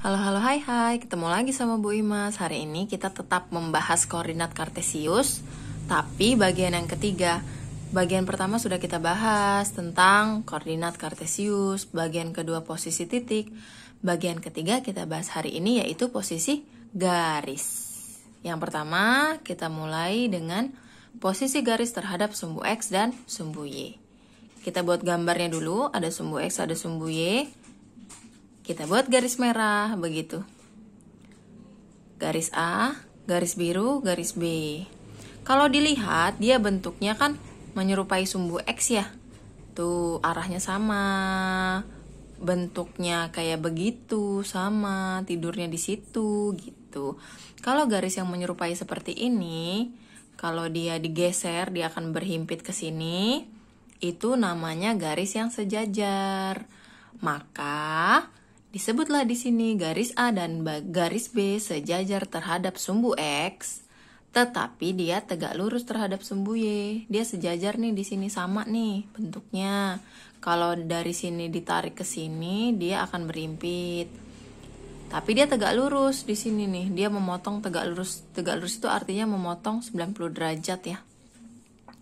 Halo, hai, ketemu lagi sama Bu Imas. Hari ini kita tetap membahas koordinat kartesius, tapi bagian yang ketiga. Bagian pertama sudah kita bahas tentang koordinat kartesius, bagian kedua posisi titik, bagian ketiga kita bahas hari ini yaitu posisi garis. Yang pertama kita mulai dengan posisi garis terhadap sumbu X dan sumbu Y. Kita buat gambarnya dulu, ada sumbu X, ada sumbu Y. Kita buat garis merah, begitu. Garis A, garis biru, garis B. Kalau dilihat, dia bentuknya kan menyerupai sumbu X ya. Tuh, arahnya sama. Bentuknya kayak begitu, sama. Tidurnya di situ, gitu. Kalau garis yang menyerupai seperti ini, kalau dia digeser, dia akan berhimpit ke sini. Itu namanya garis yang sejajar. Maka disebutlah di sini garis A dan garis B sejajar terhadap sumbu X, tetapi dia tegak lurus terhadap sumbu Y. Dia sejajar nih di sini, sama nih bentuknya. Kalau dari sini ditarik ke sini, dia akan berhimpit. Tapi dia tegak lurus di sini nih. Dia memotong tegak lurus. Tegak lurus itu artinya memotong 90 derajat ya.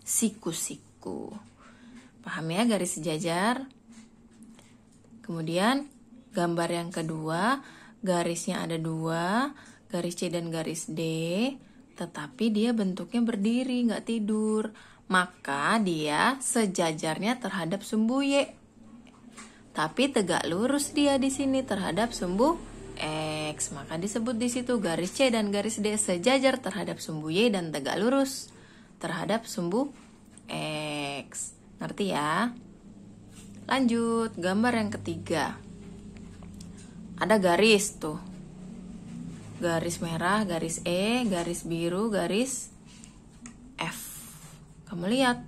Siku-siku. Paham ya garis sejajar? Kemudian gambar yang kedua, garisnya ada dua, garis C dan garis D, tetapi dia bentuknya berdiri, nggak tidur. Maka dia sejajarnya terhadap sumbu Y. Tapi tegak lurus dia di sini terhadap sumbu X. Maka disebut di situ garis C dan garis D sejajar terhadap sumbu Y dan tegak lurus terhadap sumbu X. Ngerti ya? Lanjut, gambar yang ketiga. Ada garis tuh. Garis merah, garis E, garis biru, garis F. Kamu lihat,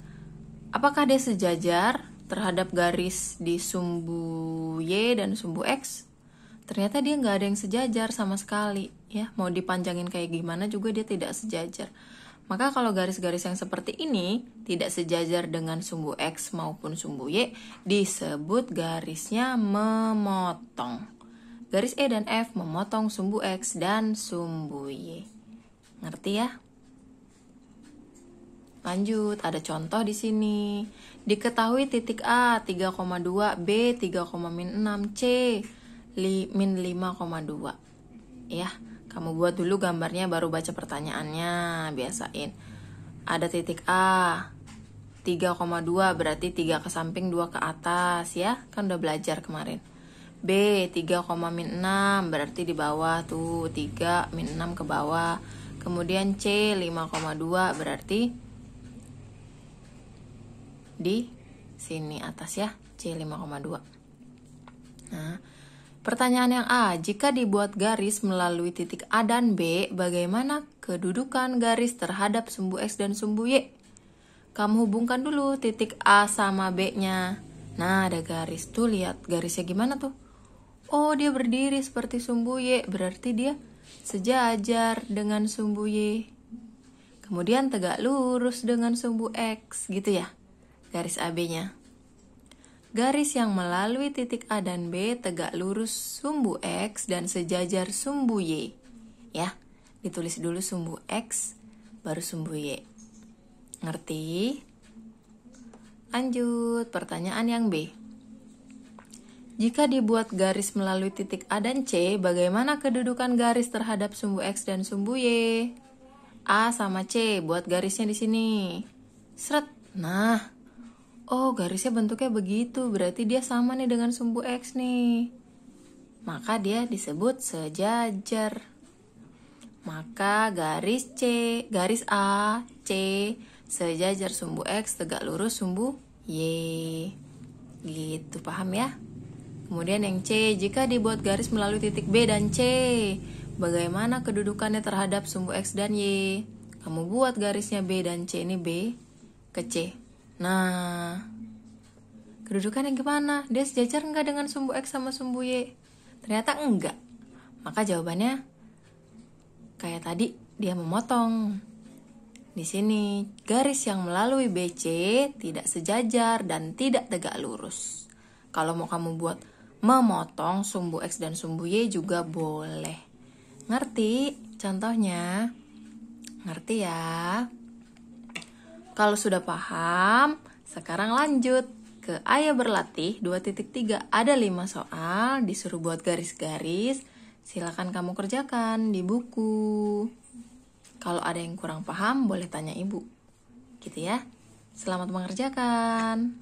apakah dia sejajar terhadap garis di sumbu Y dan sumbu X? Ternyata dia nggak ada yang sejajar sama sekali. Ya, mau dipanjangin kayak gimana juga dia tidak sejajar. Maka kalau garis-garis yang seperti ini tidak sejajar dengan sumbu X maupun sumbu Y, disebut garisnya memotong. Garis E dan F memotong sumbu X dan sumbu Y. Ngerti ya? Lanjut, ada contoh di sini. Diketahui titik A 3,2, B 3,6, C min 5,2. Ya, kamu buat dulu gambarnya baru baca pertanyaannya, biasain. Ada titik A 3,2 berarti 3 ke samping 2 ke atas ya. Kan udah belajar kemarin. B 3,6 berarti di bawah tuh, 3 min 6 ke bawah. Kemudian C 5,2 berarti di sini atas ya, C 5,2. Nah, pertanyaan yang A, jika dibuat garis melalui titik A dan B, bagaimana kedudukan garis terhadap sumbu X dan sumbu Y? Kamu hubungkan dulu titik A sama B-nya. Nah, ada garis tuh, lihat garisnya gimana tuh? Oh, dia berdiri seperti sumbu Y, berarti dia sejajar dengan sumbu Y. Kemudian tegak lurus dengan sumbu X, gitu ya, garis AB-nya. Garis yang melalui titik A dan B tegak lurus sumbu X dan sejajar sumbu Y. Ya, ditulis dulu sumbu X, baru sumbu Y. Ngerti? Lanjut, pertanyaan yang B. Jika dibuat garis melalui titik A dan C, bagaimana kedudukan garis terhadap sumbu X dan sumbu Y? A sama C, buat garisnya di sini. Seret. Nah, oh garisnya bentuknya begitu, berarti dia sama nih dengan sumbu X nih. Maka dia disebut sejajar. Maka garis A, C, sejajar sumbu X, tegak lurus sumbu Y. Gitu, paham ya? Kemudian yang C, jika dibuat garis melalui titik B dan C, bagaimana kedudukannya terhadap sumbu X dan Y? Kamu buat garisnya B dan C, ini B ke C. Nah, kedudukannya gimana? Dia sejajar enggak dengan sumbu X sama sumbu Y? Ternyata enggak. Maka jawabannya kayak tadi, dia memotong. Di sini, garis yang melalui BC tidak sejajar dan tidak tegak lurus. Kalau mau kamu buat memotong sumbu X dan sumbu Y juga boleh. Ngerti contohnya? Ngerti ya? Kalau sudah paham, sekarang lanjut ke Ayo Berlatih 2.3. Ada 5 soal, disuruh buat garis-garis. Silakan kamu kerjakan di buku. Kalau ada yang kurang paham, boleh tanya ibu. Gitu ya. Selamat mengerjakan.